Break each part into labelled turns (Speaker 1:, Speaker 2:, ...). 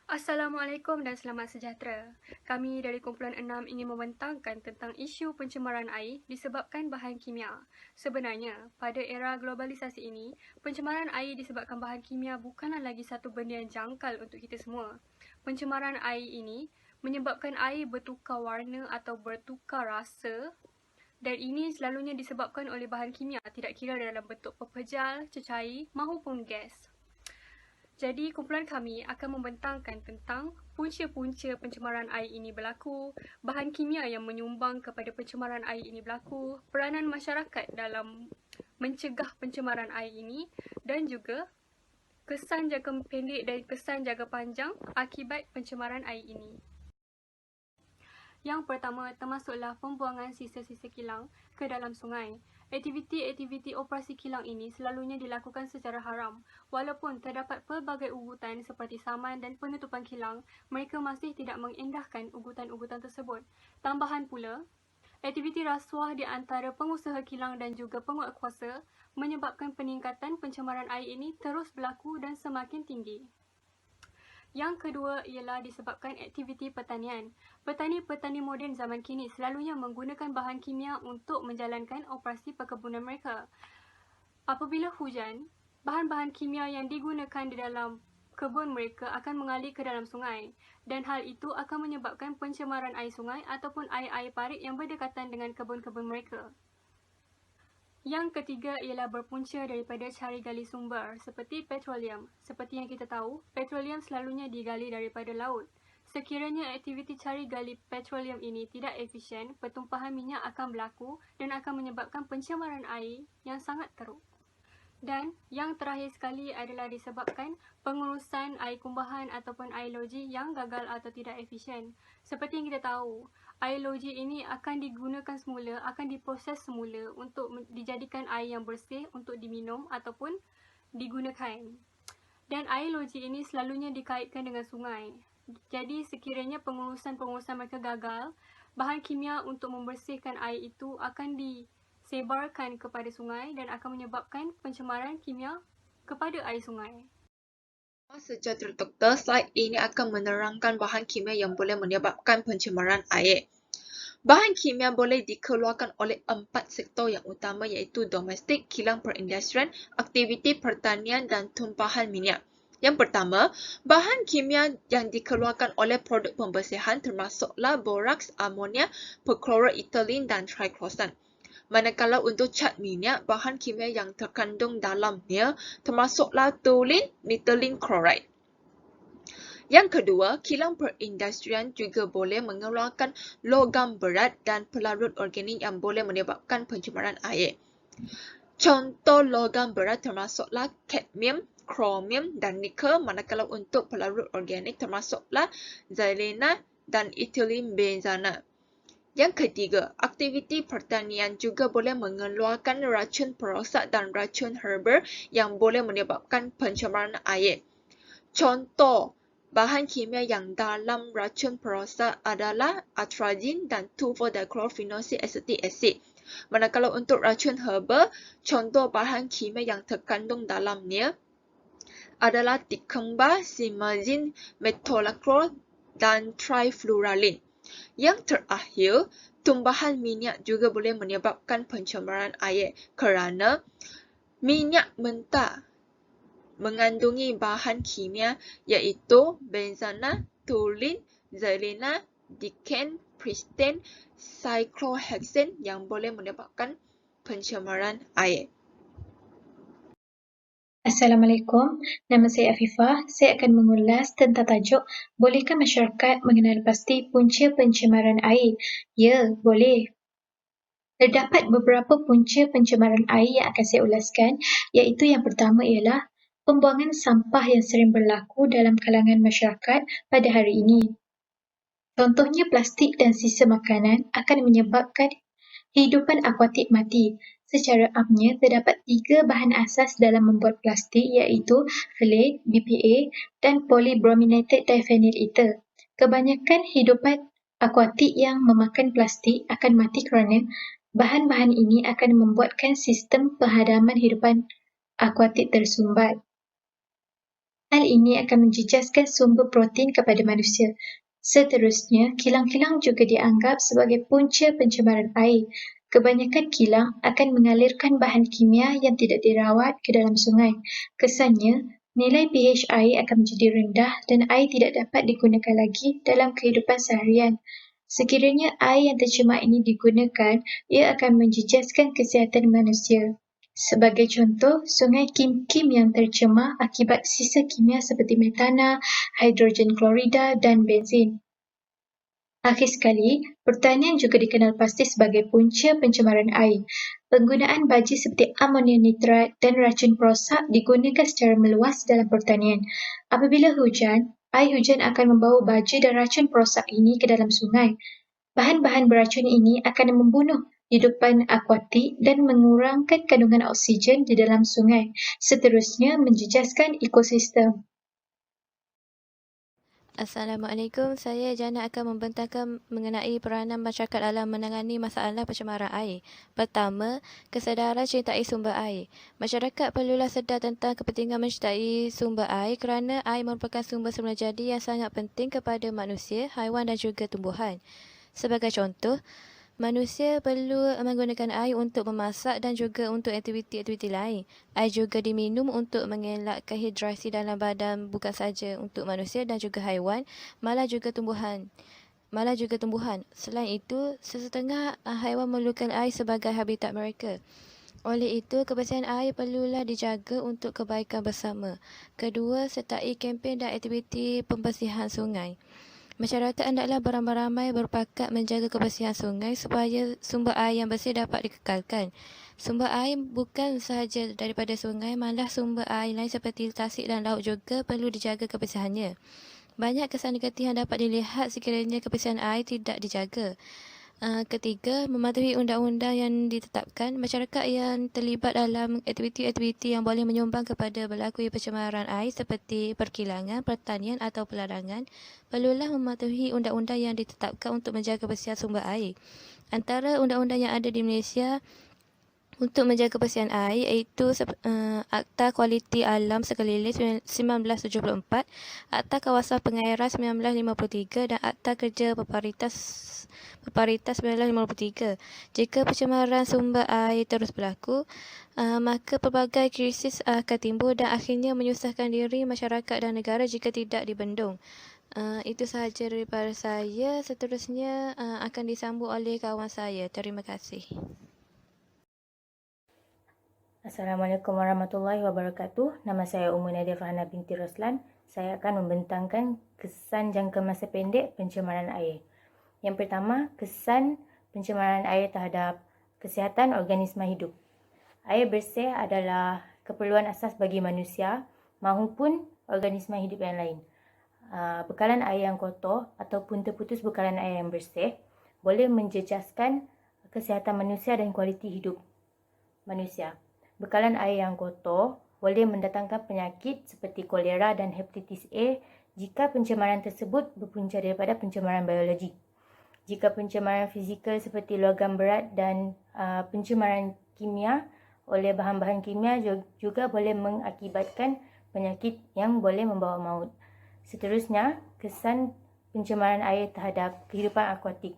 Speaker 1: Assalamualaikum dan selamat sejahtera. Kami dari kumpulan 6 ingin membentangkan tentang isu pencemaran air disebabkan bahan kimia. Sebenarnya, pada era globalisasi ini, pencemaran air disebabkan bahan kimia bukanlah lagi satu benda yang jangkal untuk kita semua. Pencemaran air ini menyebabkan air bertukar warna atau bertukar rasa, dan ini selalunya disebabkan oleh bahan kimia, tidak kira dalam bentuk pepejal, cecair maupun gas. Jadi, kumpulan kami akan membentangkan tentang punca-punca pencemaran air ini berlaku, bahan kimia yang menyumbang kepada pencemaran air ini berlaku, peranan masyarakat dalam mencegah pencemaran air ini, dan juga kesan jangka pendek dan kesan jangka panjang akibat pencemaran air ini. Yang pertama termasuklah pembuangan sisa-sisa kilang ke dalam sungai. Aktiviti-aktiviti operasi kilang ini selalunya dilakukan secara haram. Walaupun terdapat pelbagai ugutan seperti saman dan penutupan kilang, mereka masih tidak mengendahkan ugutan-ugutan tersebut. Tambahan pula, aktiviti rasuah di antara pengusaha kilang dan juga penguatkuasa menyebabkan peningkatan pencemaran air ini terus berlaku dan semakin tinggi. Yang kedua ialah disebabkan aktiviti pertanian. Petani-petani moden zaman kini selalunya menggunakan bahan kimia untuk menjalankan operasi perkebunan mereka. Apabila hujan, bahan-bahan kimia yang digunakan di dalam kebun mereka akan mengalir ke dalam sungai, dan hal itu akan menyebabkan pencemaran air sungai ataupun air-air parit yang berdekatan dengan kebun-kebun mereka. Yang ketiga ialah berpunca daripada cari gali sumber seperti petroleum. Seperti yang kita tahu, petroleum selalunya digali daripada laut. Sekiranya aktiviti cari gali petroleum ini tidak efisien, pertumpahan minyak akan berlaku dan akan menyebabkan pencemaran air yang sangat teruk. Dan yang terakhir sekali adalah disebabkan pengurusan air kumbahan ataupun air loji yang gagal atau tidak efisien. Seperti yang kita tahu, air loji ini akan digunakan semula, akan diproses semula untuk dijadikan air yang bersih untuk diminum ataupun digunakan. Dan air loji ini selalunya dikaitkan dengan sungai. Jadi sekiranya pengurusan mereka gagal, bahan kimia untuk membersihkan air itu akan disebarkan kepada sungai dan akan menyebabkan pencemaran kimia kepada air sungai.
Speaker 2: Sejahtera Doktor, slide ini akan menerangkan bahan kimia yang boleh menyebabkan pencemaran air. Bahan kimia boleh dikeluarkan oleh 4 sektor yang utama iaitu domestik, kilang perindustrian, aktiviti pertanian dan tumpahan minyak. Yang pertama, bahan kimia yang dikeluarkan oleh produk pembersihan termasuklah boraks, amonia, perchloroethylene dan triclosan. Manakala untuk cat minyak, bahan kimia yang terkandung dalamnya termasuklah toluene, methylene chloride. Yang kedua, kilang perindustrian juga boleh mengeluarkan logam berat dan pelarut organik yang boleh menyebabkan pencemaran air. Contoh logam berat termasuklah kadmium, kromium dan nikel, manakala untuk pelarut organik termasuklah xylena dan ethylene benzana. Yang ketiga, aktiviti pertanian juga boleh mengeluarkan racun perosak dan racun herba yang boleh menyebabkan pencemaran air. Contoh bahan kimia yang dalam racun perosak adalah atrazin dan 2,4-dichlorphenoxy acetic acid. Manakala untuk racun herba, contoh bahan kimia yang terkandung dalamnya adalah dikembar, simazin, metolachlor dan trifluralin. Yang terakhir, tumbahan minyak juga boleh menyebabkan pencemaran air kerana minyak mentah mengandungi bahan kimia iaitu benzana, toluene, xylena, diken, pristane, cyclohexane yang boleh menyebabkan pencemaran air.
Speaker 3: Assalamualaikum, nama saya Afifah. Saya akan mengulas tentang tajuk bolehkah masyarakat mengenal pasti punca pencemaran air? Ya, boleh. Terdapat beberapa punca pencemaran air yang akan saya ulaskan, iaitu yang pertama ialah pembuangan sampah yang sering berlaku dalam kalangan masyarakat pada hari ini. Contohnya plastik dan sisa makanan akan menyebabkan hidupan akuatik mati. Secara amnya, terdapat 3 bahan asas dalam membuat plastik iaitu phthalate, BPA dan polybrominated diphenyl ether. Kebanyakan hidupan akuatik yang memakan plastik akan mati kerana bahan-bahan ini akan membuatkan sistem penghadaman hidupan akuatik tersumbat. Hal ini akan menjejaskan sumber protein kepada manusia. Seterusnya, kilang-kilang juga dianggap sebagai punca pencemaran air. Kebanyakan kilang akan mengalirkan bahan kimia yang tidak dirawat ke dalam sungai. Kesannya, nilai pH air akan menjadi rendah dan air tidak dapat digunakan lagi dalam kehidupan seharian. Sekiranya air yang tercemar ini digunakan, ia akan menjejaskan kesihatan manusia. Sebagai contoh, sungai Kim-Kim yang tercemar akibat sisa kimia seperti metana, hidrogen klorida dan benzin. Akhir sekali, pertanian juga dikenal pasti sebagai punca pencemaran air. Penggunaan baji seperti amonium nitrat dan racun perosak digunakan secara meluas dalam pertanian. Apabila hujan, air hujan akan membawa baji dan racun perosak ini ke dalam sungai. Bahan-bahan beracun ini akan membunuh hidupan akuatik dan mengurangkan kandungan oksigen di dalam sungai, seterusnya menjejaskan ekosistem.
Speaker 4: Assalamualaikum, saya Jana akan membentangkan mengenai peranan masyarakat dalam menangani masalah pencemaran air. Pertama, kesedaran cintai sumber air. Masyarakat perlulah sedar tentang kepentingan mencintai sumber air kerana air merupakan sumber semula jadi yang sangat penting kepada manusia, haiwan dan juga tumbuhan. Sebagai contoh, manusia perlu menggunakan air untuk memasak dan juga untuk aktiviti-aktiviti lain. Air juga diminum untuk mengelakkan hidrasi dalam badan bukan saja untuk manusia dan juga haiwan, malah juga tumbuhan. Selain itu, sesetengah haiwan memerlukan air sebagai habitat mereka. Oleh itu, kebersihan air perlulah dijaga untuk kebaikan bersama. Kedua, sertai kempen dan aktiviti pembersihan sungai. Masyarakat hendaklah beramai-ramai berpakat menjaga kebersihan sungai supaya sumber air yang bersih dapat dikekalkan. Sumber air bukan sahaja daripada sungai, malah sumber air lain seperti tasik dan laut juga perlu dijaga kebersihannya. Banyak kesan negatif yang dapat dilihat sekiranya kebersihan air tidak dijaga. Ketiga, mematuhi undang-undang yang ditetapkan. Masyarakat yang terlibat dalam aktiviti-aktiviti yang boleh menyumbang kepada berlaku pencemaran air seperti perkilangan, pertanian atau pelarangan perlulah mematuhi undang-undang yang ditetapkan untuk menjaga kebersihan sumber air. Antara undang-undang yang ada di Malaysia untuk menjaga kebersihan air iaitu Akta Kualiti Alam Sekeliling 1974, Akta Kawasan Pengairan 1953 dan Akta Kerja Peparitas 1953. Jika pencemaran sumber air terus berlaku, maka pelbagai krisis akan timbul dan akhirnya menyusahkan diri masyarakat dan negara jika tidak dibendung. Itu sahaja daripada saya. Seterusnya akan disambung oleh kawan saya. Terima kasih.
Speaker 5: Assalamualaikum warahmatullahi wabarakatuh. Nama saya Ummu Nadia Farhana binti Roslan. Saya akan membentangkan kesan jangka masa pendek pencemaran air. Yang pertama, kesan pencemaran air terhadap kesihatan organisma hidup. Air bersih adalah keperluan asas bagi manusia maupun organisma hidup yang lain. Bekalan air yang kotor ataupun terputus bekalan air yang bersih boleh menjejaskan kesihatan manusia dan kualiti hidup manusia. Bekalan air yang kotor boleh mendatangkan penyakit seperti kolera dan hepatitis A jika pencemaran tersebut berpunca daripada pencemaran biologi. Jika pencemaran fizikal seperti logam berat dan pencemaran kimia oleh bahan-bahan kimia juga boleh mengakibatkan penyakit yang boleh membawa maut. Seterusnya, kesan pencemaran air terhadap kehidupan akuatik.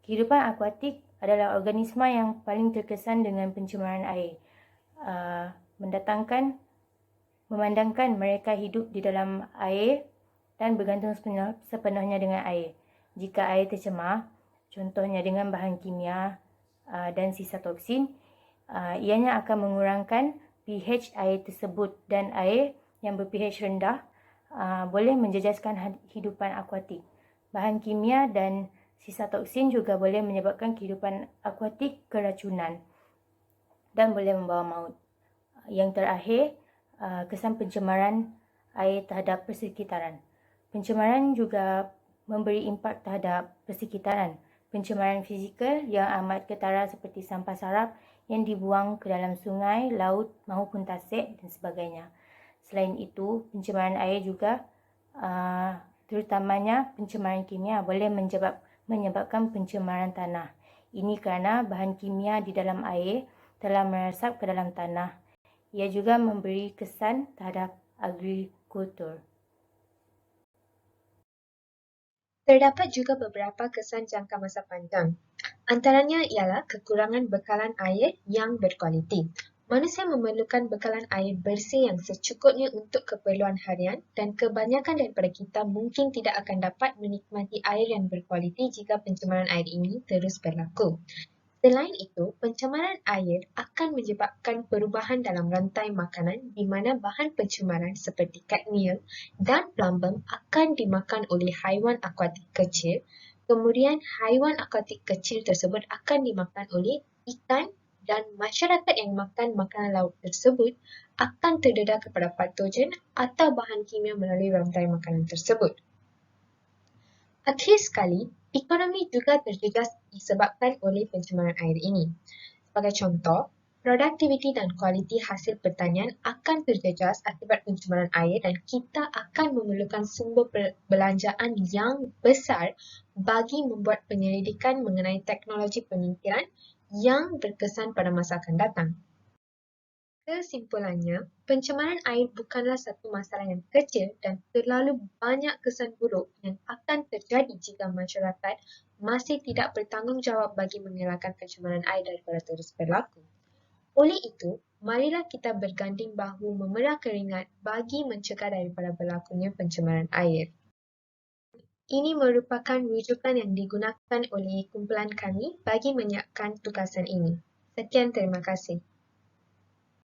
Speaker 5: Kehidupan akuatik adalah organisma yang paling terkesan dengan pencemaran air. Memandangkan mereka hidup di dalam air dan bergantung sepenuhnya dengan air. Jika air tercemar, contohnya dengan bahan kimia dan sisa toksin, ianya akan mengurangkan pH air tersebut dan air yang ber-pH rendah boleh menjejaskan hidupan akuatik. Bahan kimia dan sisa toksin juga boleh menyebabkan kehidupan akuatik keracunan dan boleh membawa maut. Yang terakhir, kesan pencemaran air terhadap persekitaran. Pencemaran juga memberi impak terhadap persekitaran. Pencemaran fizikal yang amat ketara seperti sampah sarap yang dibuang ke dalam sungai, laut maupun tasik dan sebagainya. Selain itu, pencemaran air juga terutamanya pencemaran kimia boleh menyebabkan pencemaran tanah. Ini kerana bahan kimia di dalam air telah meresap ke dalam tanah. Ia juga memberi kesan terhadap kultur.
Speaker 3: Terdapat juga beberapa kesan jangka masa panjang. Antaranya ialah kekurangan bekalan air yang berkualiti. Manusia memerlukan bekalan air bersih yang secukupnya untuk keperluan harian dan kebanyakan daripada kita mungkin tidak akan dapat menikmati air yang berkualiti jika pencemaran air ini terus berlaku. Selain itu, pencemaran air akan menyebabkan perubahan dalam rantai makanan di mana bahan pencemaran seperti kadmium dan plumbum akan dimakan oleh haiwan akuatik kecil. Kemudian, haiwan akuatik kecil tersebut akan dimakan oleh ikan dan masyarakat yang makan makanan laut tersebut akan terdedah kepada patogen atau bahan kimia melalui rantai makanan tersebut. Akhir sekali, ekonomi juga terjejas disebabkan oleh pencemaran air ini. Sebagai contoh, produktiviti dan kualiti hasil pertanian akan terjejas akibat pencemaran air dan kita akan memerlukan sumber belanjaan yang besar bagi membuat penyelidikan mengenai teknologi penyingkiran yang berkesan pada masa akan datang. Kesimpulannya, pencemaran air bukanlah satu masalah yang kecil dan terlalu banyak kesan buruk yang akan terjadi jika masyarakat masih tidak bertanggungjawab bagi mengelakkan pencemaran air daripada terus berlaku. Oleh itu, marilah kita berganding bahu memerah keringat bagi mencegah daripada berlakunya pencemaran air. Ini merupakan rujukan yang digunakan oleh kumpulan kami bagi menyiapkan tugasan ini. Sekian, terima kasih.